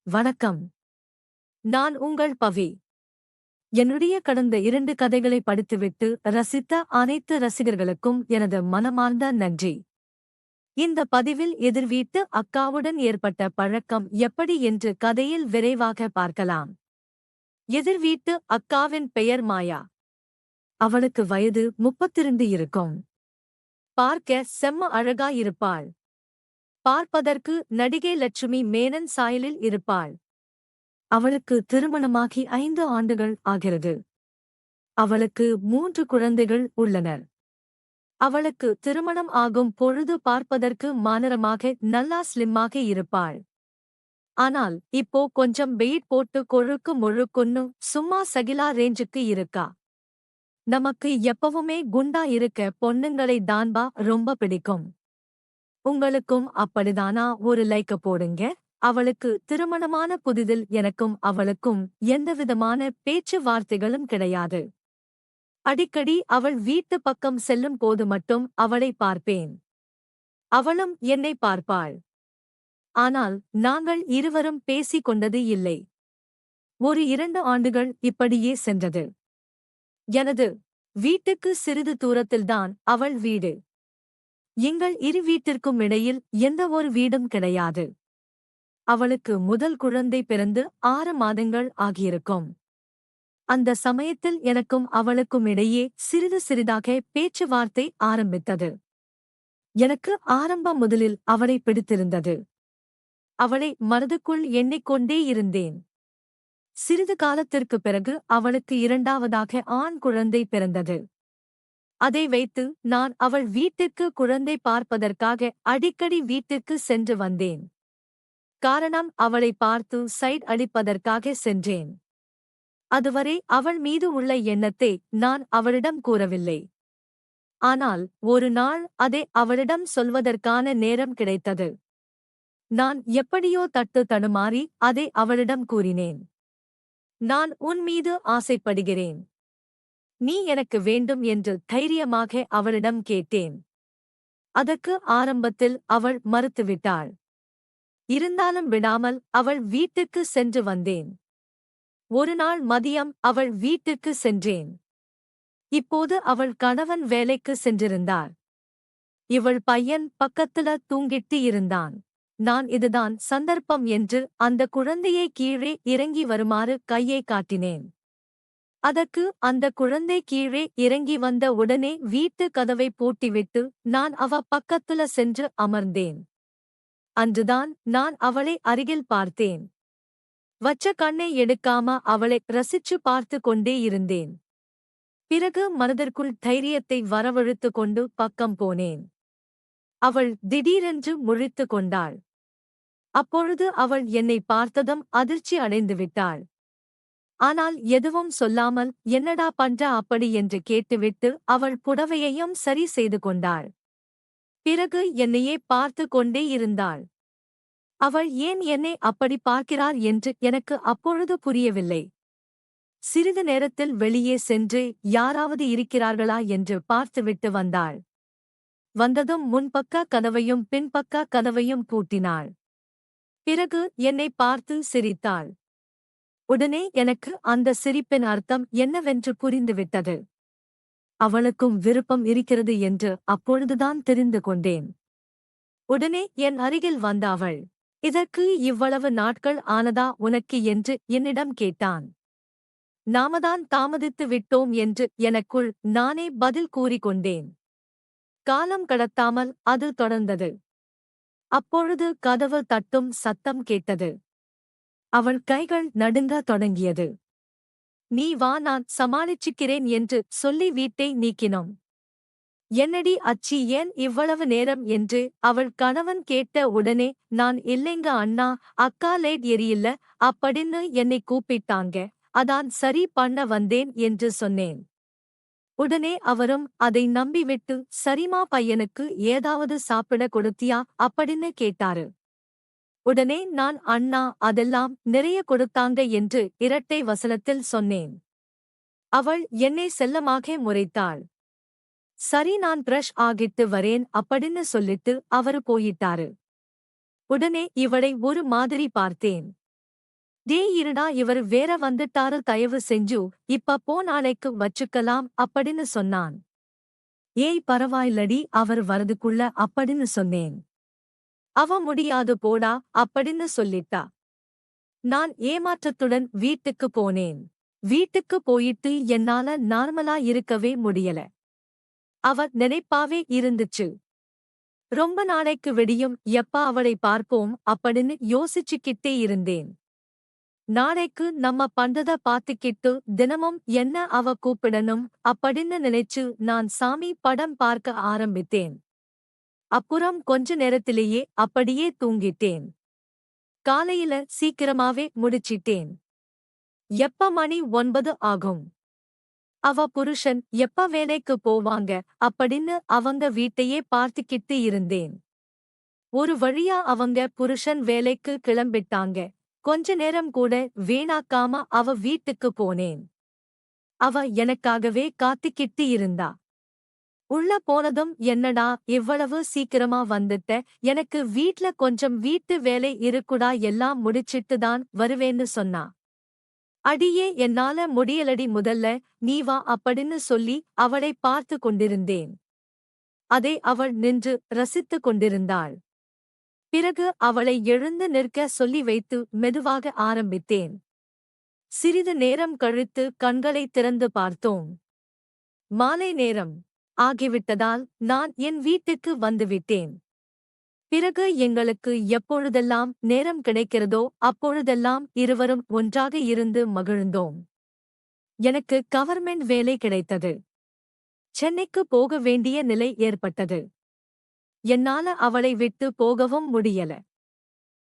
வணக்கம். நான் உங்கள் பவி. என்னுடைய கடந்த 2 கதைகளை படித்துவிட்டு ரசித்த அனைத்து ரசிகர்களுக்கும் எனது மனமார்ந்த நன்றி. இந்த பதிவில் எதிர்வீட்டு அக்காவுடன் ஏற்பட்ட பழக்கம் எப்படி என்று கதையில் விரைவாக பார்க்கலாம். எதிர்வீட்டு அக்காவின் பெயர் மாயா. அவளுக்கு வயது 32 இருக்கும். பார்க்க செம்ம அழகா இருப்பாள். பார்ப்பதற்கு நடிகை லட்சுமி மேனன் சாயலில் இருப்பாள். அவளுக்கு திருமணமாகி 5 ஆண்டுகள் ஆகிறது. அவளுக்கு 3 குழந்தைகள் உள்ளனர். அவளுக்கு திருமணம் ஆகும் பொழுது பார்ப்பதற்கு மாநிறமாக நல்லா ஸ்லிம்மாக இருப்பாள். ஆனால் இப்போ கொஞ்சம் வெயிட் போட்டு கொழுக்கு முழுக்குன்னு சும்மா சகிலா ரேஞ்சுக்கு இருக்கா. நமக்கு எப்பவுமே குண்டா இருக்க பொண்ணுங்களை தான்பா ரொம்ப பிடிக்கும். உங்களுக்கும் அப்படிதானா? ஒரு லைக்க போடுங்க. அவளுக்கு திருமணமான புதிதில் எனக்கும் அவளுக்கும் எந்தவிதமான பேச்சு வார்த்தைகளும் கிடையாது. அடிக்கடி அவள் வீட்டு பக்கம் செல்லும் போது மட்டும் அவளை பார்ப்பேன். அவளும் என்னை பார்ப்பாள். ஆனால் நாங்கள் இருவரும் பேசிக் கொண்டது இல்லை. ஒரு 2 ஆண்டுகள் இப்படியே சென்றது. எனது வீட்டுக்கு சிறிது தூரத்தில்தான் அவள் வீடு. எங்கள் இரு வீட்டிற்கும் இடையில் எந்த ஒரு வீடும் கிடையாது. அவளுக்கு முதல் குழந்தை பிறந்து 6 மாதங்கள் ஆகியிருக்கும். அந்த சமயத்தில் எனக்கும் அவளுக்கும் இடையே சிறிது சிறிதாக பேச்சுவார்த்தை ஆரம்பித்தது. எனக்கு ஆரம்பம் முதலில் அவளை பிடித்திருந்தது. அவளை மனதுக்குள் எண்ணிக்கொண்டே இருந்தேன். சிறிது காலத்திற்குப் பிறகு அவளுக்கு 2வது ஆண் குழந்தை பிறந்தது. அதை வைத்து நான் அவள் வீட்டுக்கு குழந்தை பார்ப்பதற்காக அடிக்கடி வீட்டுக்கு சென்று வந்தேன். காரணம், அவளை பார்த்து சைட் அடிப்பதற்காக சென்றேன். அதுவரை அவள் மீது உள்ள எண்ணத்தை நான் அவளிடம் கூறவில்லை. ஆனால் ஒரு நாள் அதை அவளிடம் சொல்வதற்கான நேரம் கிடைத்தது. நான் எப்படியோ தட்டு தடுமாறி அதை அவளிடம் கூறினேன். நான் உன் மீது ஆசைப்படுகிறேன். நீ எனக்கு வேண்டும் என்று தைரியமாக அவளிடம் கேட்டேன். அதற்கு ஆரம்பத்தில் அவள் மறுத்துவிட்டாள். இருந்தாலும் விடாமல் அவள் வீட்டுக்கு சென்று வந்தேன். ஒரு நாள் மதியம் அவள் வீட்டுக்கு சென்றேன். இப்போது அவள் கணவன் வேலைக்கு சென்றிருந்தார். இவள் பையன் பக்கத்துல தூங்கிட்டு இருந்தான். நான் இதுதான் சந்தர்ப்பம் என்று அந்த குழந்தையை கீழே இறங்கி வருமாறு கையை காட்டினேன். அதற்கு அந்த குழந்தை கீழே இறங்கி வந்த உடனே வீட்டு கதவை பூட்டிவிட்டு நான் அவ பக்கத்துல சென்று அமர்ந்தேன். அன்றுதான் நான் அவளை அருகில் பார்த்தேன். வச்ச கண்ணை எடுக்காம அவளை ரசிச்சு பார்த்து கொண்டே இருந்தேன். பிறகு மனதிற்குள் தைரியத்தை வரவழைத்து கொண்டு பக்கம் போனேன். அவள் திடீரென்று முழித்து கொண்டாள். அப்பொழுது அவள் என்னை பார்த்ததும் அதிர்ச்சி அடைந்துவிட்டாள். ஆனால் எதுவும் சொல்லாமல் என்னடா பண்ற அப்படி என்று கேட்டுவிட்டு அவள் புடவையையும் சரி செய்து கொண்டாள். பிறகு என்னையே பார்த்து கொண்டே இருந்தாள். அவள் ஏன் என்னை அப்படி பார்க்கிறார் என்று எனக்கு அப்பொழுது புரியவில்லை. சிறிது நேரத்தில் வெளியே சென்று யாராவது இருக்கிறார்களா என்று பார்த்துவிட்டு வந்தாள். வந்ததும் முன்பக்க கதவையும் பின்பக்க கதவையும் பூட்டினாள். பிறகு என்னை பார்த்து சிரித்தாள். உடனே எனக்கு அந்த சிரிப்பின் அர்த்தம் என்னவென்று புரிந்துவிட்டது. அவளுக்கும் விருப்பம் இருக்கிறது என்று அப்பொழுதுதான் தெரிந்து கொண்டேன். உடனே என் அருகில் வந்த அவள், இதற்கு இவ்வளவு நாட்கள் ஆனதா உனக்கு என்று என்னிடம் கேட்டான். நாமதான் தாமதித்து விட்டோம் என்று எனக்குள் நானே பதில் கூறிக்கொண்டேன். காலம் கடத்தாமல் அது தொடர்ந்தது. அப்பொழுது கதவு தட்டும் சத்தம் கேட்டது. அவள் கைகள் நடுங்கத் தொடங்கியது. நீ வா, நான் சமாளிச்சுக்கிறேன் என்று சொல்லி வீட்டை நீக்கினோம். என்னடி அச்சி, ஏன் இவ்வளவு நேரம் என்று அவள் கணவன் கேட்ட உடனே நான் இல்லைங்க அண்ணா, அக்கா லைட் எரியல அப்படின்னு என்னை கூப்பிட்டாங்க, அதான் சரி பண்ண வந்தேன் என்று சொன்னேன். உடனே அவரும் அதை நம்பிவிட்டு சரிமா, பையனுக்கு ஏதாவது சாப்பிட கொடுத்தியா அப்படின்னு கேட்டாரு. உடனே நான் அண்ணா, அதெல்லாம் நிறைய கொடுத்தாங்க என்று இரட்டை வசனத்தில் சொன்னேன். அவள் என்னை செல்லமாக முறைத்தாள். சரி, நான் பிரஷ் ஆகிட்டு வரேன் அப்படின்னு சொல்லிட்டு அவரு போயிட்டாரு. உடனே இவளை ஒரு மாதிரி பார்த்தேன். டேய் இருடா, இவர் வேற வந்துட்டாரு, தயவு செஞ்சு இப்ப போ, நாளைக்கு வச்சுக்கலாம் அப்படின்னு சொன்னான். ஏய் பரவாயில்லடி, அவர் வரதுக்குள்ள அப்படின்னு சொன்னேன். அவ முடியாது போடா அப்படின்னு சொல்லிட்டா. நான் ஏமாற்றத்துடன் வீட்டுக்கு போனேன். வீட்டுக்கு போயிட்டு என்னால நார்மலா இருக்கவே முடியல. அவ நினைப்பாவே இருந்துச்சு. ரொம்ப நாளைக்கு விடியும் எப்ப அவளை பார்ப்போம் அப்படின்னு யோசிச்சுக்கிட்டே இருந்தேன். நாளைக்கு நம்ம பண்றத பாத்துக்கிட்டு தினமும் என்ன அவ கூப்பிடணும் அப்படின்னு நினைச்சு நான் சாமி படம் பார்க்க ஆரம்பித்தேன். அப்புறம் கொஞ்ச நேரத்திலேயே அப்படியே தூங்கிட்டேன். காலையில சீக்கிரமாவே முடிச்சிட்டேன். எப்ப மணி 9 ஆகும். அவ புருஷன் எப்ப வேலைக்கு போவாங்க அப்படின்னு அவங்க வீட்டையே பார்த்துக்கிட்டு இருந்தேன். ஒரு வழியா அவங்க புருஷன் வேலைக்கு கிளம்பிட்டாங்க. கொஞ்ச நேரம் கூட வீணாக்காம அவ வீட்டுக்கு போனேன். அவ எனக்காகவே காத்துக்கிட்டு இருந்தா. உள்ள போனதும் என்னடா இவ்வளவு சீக்கிரமா வந்துட்ட, எனக்கு வீட்ல கொஞ்சம் வீட்டு வேலை இருக்குடா, எல்லாம் முடிச்சிட்டு தான் வருவேன்னு சொன்னா. அடியே என்னால முடியலடி, முதல்ல நீ வா அப்படின்னு சொல்லி அவளை பார்த்து கொண்டிருந்தேன். அதை அவள் நின்று ரசித்துக் கொண்டிருந்தாள். பிறகு அவளை எழுந்து நிற்க சொல்லி வைத்து மெதுவாக ஆரம்பித்தேன். சிறிது நேரம் கழித்து கண்களை திறந்து பார்த்தோம். மாலை நேரம் ஆகிவிட்டதால் நான் என் வீட்டுக்கு வந்துவிட்டேன். பிறகு எங்களுக்கு எப்பொழுதெல்லாம் நேரம் கிடைக்கிறதோ அப்பொழுதெல்லாம் இருவரும் ஒன்றாக இருந்து மகிழ்ந்தோம். எனக்கு கவர்மெண்ட் வேலை கிடைத்தது. சென்னைக்கு போக வேண்டிய நிலை ஏற்பட்டது. என்னால அவளை விட்டு போகவும் முடியல.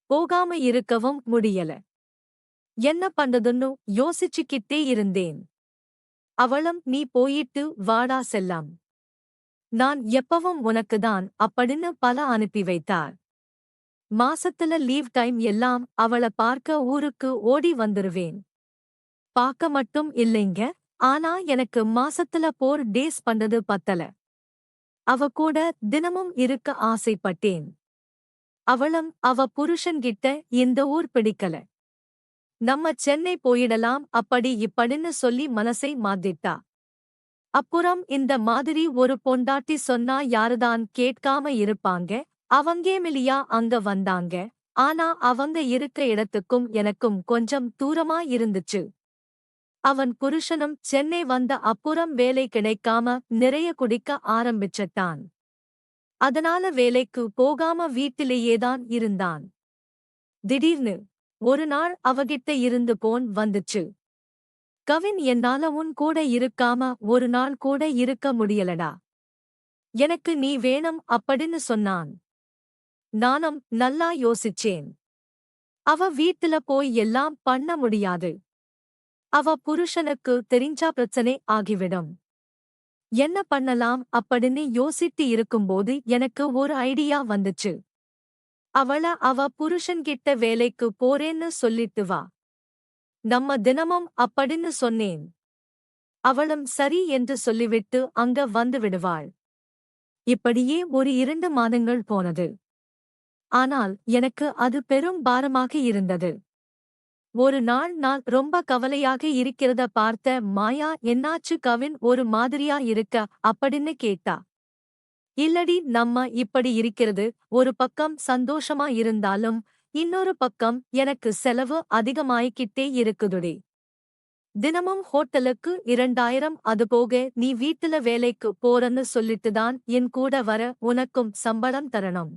போகாம இருக்கவும் முடியல. என்ன பண்றதுன்னு யோசிச்சுக்கிட்டே இருந்தேன். அவளும் நீ போயிட்டு வாடா செல்லம், நான் எப்பவும் உனக்குதான் அப்படின்னு பல அனுப்பி வைத்தார். மாசத்துல லீவ் டைம் எல்லாம் அவள பார்க்க ஊருக்கு ஓடி வந்துருவேன். பார்க்க மட்டும் இல்லைங்க, ஆனா எனக்கு மாசத்துல 4 டேஸ் பண்றது பத்தல. அவ கூட தினமும் இருக்க ஆசைப்பட்டேன். அவளும் அவ புருஷன்கிட்ட இந்த ஊர் பிடிக்கல, நம்ம சென்னை போயிடலாம் அப்படி இப்படின்னு சொல்லி மனசை மாத்திட்டா. அப்புறம் இந்த மாதிரி ஒரு பொண்டாட்டி சொன்னா யாருதான் கேட்காம இருப்பாங்க. அவங்கேமிலியா அங்க வந்தாங்க. ஆனா அவங்க இருக்க இடத்துக்கும் எனக்கும் கொஞ்சம் தூரமா இருந்துச்சு. அவன் புருஷனும் சென்னை வந்த அப்புறம் வேலை கிடைக்காம நிறைய குடிக்க ஆரம்பிச்சட்டான். அதனால வேலைக்கு போகாம வீட்டிலேயேதான் இருந்தான். திடீர்னு ஒரு நாள் அவகிட்ட இருந்து போன் வந்துச்சு. கவின், என்னால உன் கூட இருக்காம ஒரு நாள் கூட இருக்க முடியலடா, எனக்கு நீ வேணும் அப்படின்னு சொன்னான். நானும் நல்லா யோசிச்சேன். அவ வீட்டுல போய் எல்லாம் பண்ண முடியாது. அவ புருஷனுக்கு தெரிஞ்சா பிரச்சனை ஆகிவிடும். என்ன பண்ணலாம் அப்படின்னு யோசித்து இருக்கும்போது எனக்கு ஒரு ஐடியா வந்துச்சு. அவ புருஷன்கிட்ட வேலைக்கு போறேன்னு சொல்லிட்டு வா, நம்ம தினமும் அப்படின்னு சொன்னேன். அவளும் சரி என்று சொல்லிவிட்டு அங்க வந்து விடுவாள். இப்படியே ஒரு 2 மாதங்கள் போனது. ஆனால் எனக்கு அது பெரும் பாரமாக இருந்தது. ஒரு நாள் நான் ரொம்ப கவலையாக இருக்கிறத பார்த்த மாயா, என்னாச்சு கவின், ஒரு மாதிரியா இருக்க அப்படின்னு கேட்டா. இல்லடி, நம்ம இப்படி இருக்கிறது ஒரு பக்கம் சந்தோஷமா இருந்தாலும் இன்னொரு பக்கம் எனக்கு செலவு அதிகமாயிக்கிட்டே இருக்குதுடி. தினமும் ஹோட்டலுக்கு 2000, அதுபோக நீ வீட்டுல வேலைக்கு போறன்னு சொல்லிட்டுதான் என் கூட வர, உனக்கும் சம்பளம் தரணும்.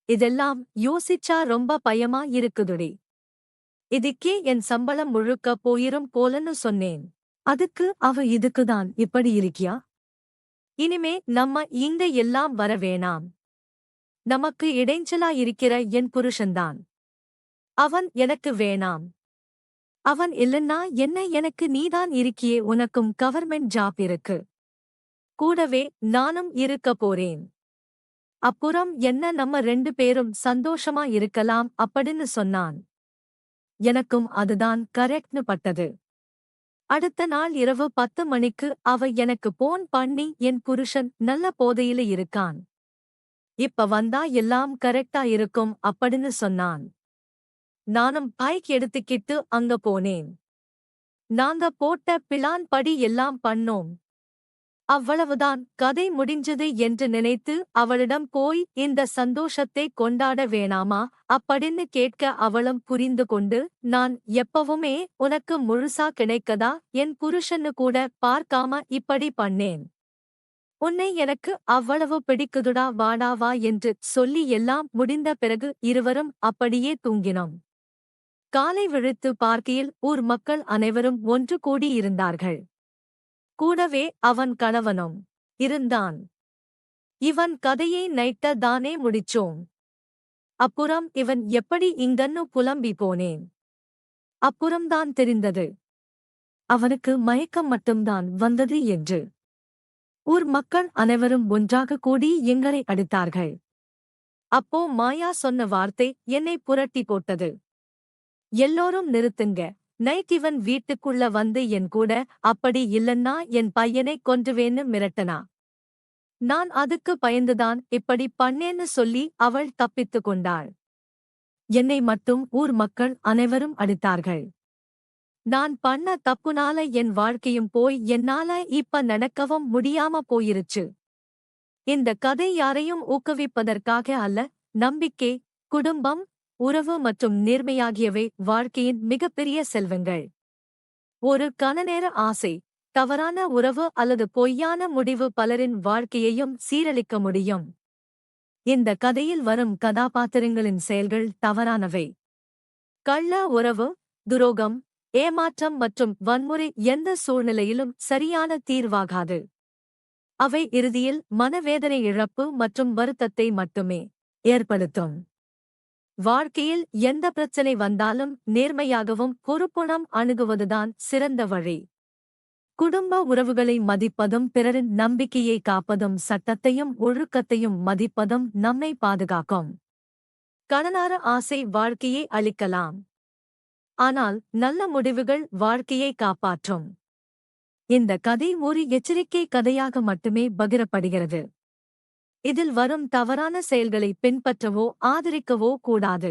இதெல்லாம் யோசிச்சா ரொம்ப பயமா இருக்குதுடி. இதுக்கே என் சம்பளம் முழுக்க போயிரும் போலன்னு சொன்னேன். அதுக்கு அவ, இதுக்குதான் இப்படி இருக்கியா, இனிமே நம்ம இங்க எல்லாம் வர வேணாம். நமக்கு இடைஞ்சலா இருக்கிற என் புருஷன்தான், அவன் எனக்கு வேணாம். அவன் இல்லன்னா என்ன, எனக்கு நீதான் இருக்கியே, உனக்கும் கவர்மெண்ட் ஜாப் இருக்கு, கூடவே நானும் இருக்க போறேன். அப்புறம் என்ன, நம்ம 2 பேரும் சந்தோஷமா இருக்கலாம் அப்படின்னு சொன்னான். எனக்கும் அதுதான் கரெக்ட்னு பட்டது. அடுத்த நாள் இரவு 10 மணிக்கு அவ எனக்கு போன் பண்ணி, என் புருஷன் நல்ல போதையில இருக்கான், இப்ப வந்தா எல்லாம் கரெக்டா இருக்கும் அப்படின்னு சொன்னான். நானும் பைக் எடுத்துக்கிட்டு அங்க போனேன். நாங்க போட்ட பிளான் படி எல்லாம் பண்ணோம். அவ்வளவுதான், கதை முடிஞ்சது என்று நினைத்து அவளிடம் போய் இந்த சந்தோஷத்தை கொண்டாட வேணாமா அப்படின்னு கேட்க அவளும் புரிந்து கொண்டு, நான் எப்பவுமே உனக்கு முழுசா கிடைக்கதா என் புருஷன்னு கூட பார்க்காம இப்படி பண்ணேன். உன்னை எனக்கு அவ்வளவு பிடிக்குதுடா, வாடா வா என்று சொல்லி எல்லாம் முடிந்த பிறகு இருவரும் அப்படியே தூங்கினோம். காலை விழித்து பார்க்கையில் ஊர் மக்கள் அனைவரும் ஒன்று கூடியிருந்தார்கள். கூடவே அவன் கணவனும் இருந்தான். இவன் கதையை நைட்ட தானே முடிச்சோம். அப்புறம் இவன் எப்படி இங்கன்னு புலம்பி போனேன். அப்புறம்தான் தெரிந்தது அவனுக்கு மயக்கம் மட்டும்தான் வந்தது என்று. ஊர் மக்கள் அனைவரும் ஒன்றாக கூடி எங்களை அடித்தார்கள். அப்போ மாயா சொன்ன வார்த்தை என்னை புரட்டி போட்டது. எல்லோரும் நிறுத்துங்க, நைட் இவன் வீட்டுக்குள்ள வந்து என் கூட அப்படி இல்லன்னா என் பையனை கொன்றுவேன்னு மிரட்டனா. நான் அதுக்கு பயந்துதான் இப்படி பண்ணேன்னு சொல்லி அவள் தப்பித்து கொண்டாள். என்னை மட்டும் ஊர் மக்கள் அனைவரும் அடித்தார்கள். நான் பண்ண தப்புனால என் வாழ்க்கையும் போய் என்னால இப்ப நடக்கவும் முடியாம போயிருச்சு. இந்த கதை யாரையும் ஊக்குவிப்பதற்காக அல்ல. நம்பிக்கை, குடும்பம், உறவு மற்றும் நேர்மையாகியவை வாழ்க்கையின் மிகப்பெரிய செல்வங்கள். ஒரு கணநேர ஆசை, தவறான உறவு அல்லது பொய்யான முடிவு பலரின் வாழ்க்கையையும் சீரழிக்க முடியும். இந்த கதையில் வரும் கதாபாத்திரங்களின் செயல்கள் தவறானவை. கள்ள உறவு, துரோகம், ஏமாற்றம் மற்றும் வன்முறை எந்த சூழ்நிலையிலும் சரியான தீர்வாகாது. அவை இறுதியில் மனவேதனை, இழப்பு மற்றும் வருத்தத்தை மட்டுமே ஏற்படுத்தும். வாழ்க்கையில் எந்த பிரச்சனை வந்தாலும் நேர்மையாகவும் பொறுப்புடன் அணுகுவதுதான் சிறந்த வழி. குடும்ப உறவுகளை மதிப்பதும் பிறரின் நம்பிக்கையை காப்பதும் சட்டத்தையும் ஒழுக்கத்தையும் மதிப்பதும் நம்மை பாதுகாக்கும். கணநார ஆசை வாழ்க்கையை அழிக்கலாம். ஆனால் நல்ல முடிவுகள் வாழ்க்கையை காப்பாற்றும். இந்த கதை ஒரு எச்சரிக்கை கதையாக மட்டுமே பகிரப்படுகிறது. இதில் வரும் தவறான செயல்களை பின்பற்றவோ ஆதரிக்கவோ கூடாது.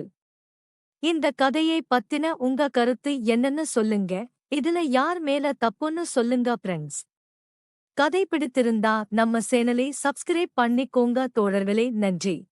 இந்த கதையை பத்தின உங்க கருத்து என்னன்னு சொல்லுங்க. இதுல யார் மேல தப்புன்னு சொல்லுங்க ஃப்ரெண்ட்ஸ். கதை பிடித்திருந்தா நம்ம சேனலை சப்ஸ்கிரைப் பண்ணிக்கோங்க தோழர்களே. நன்றி.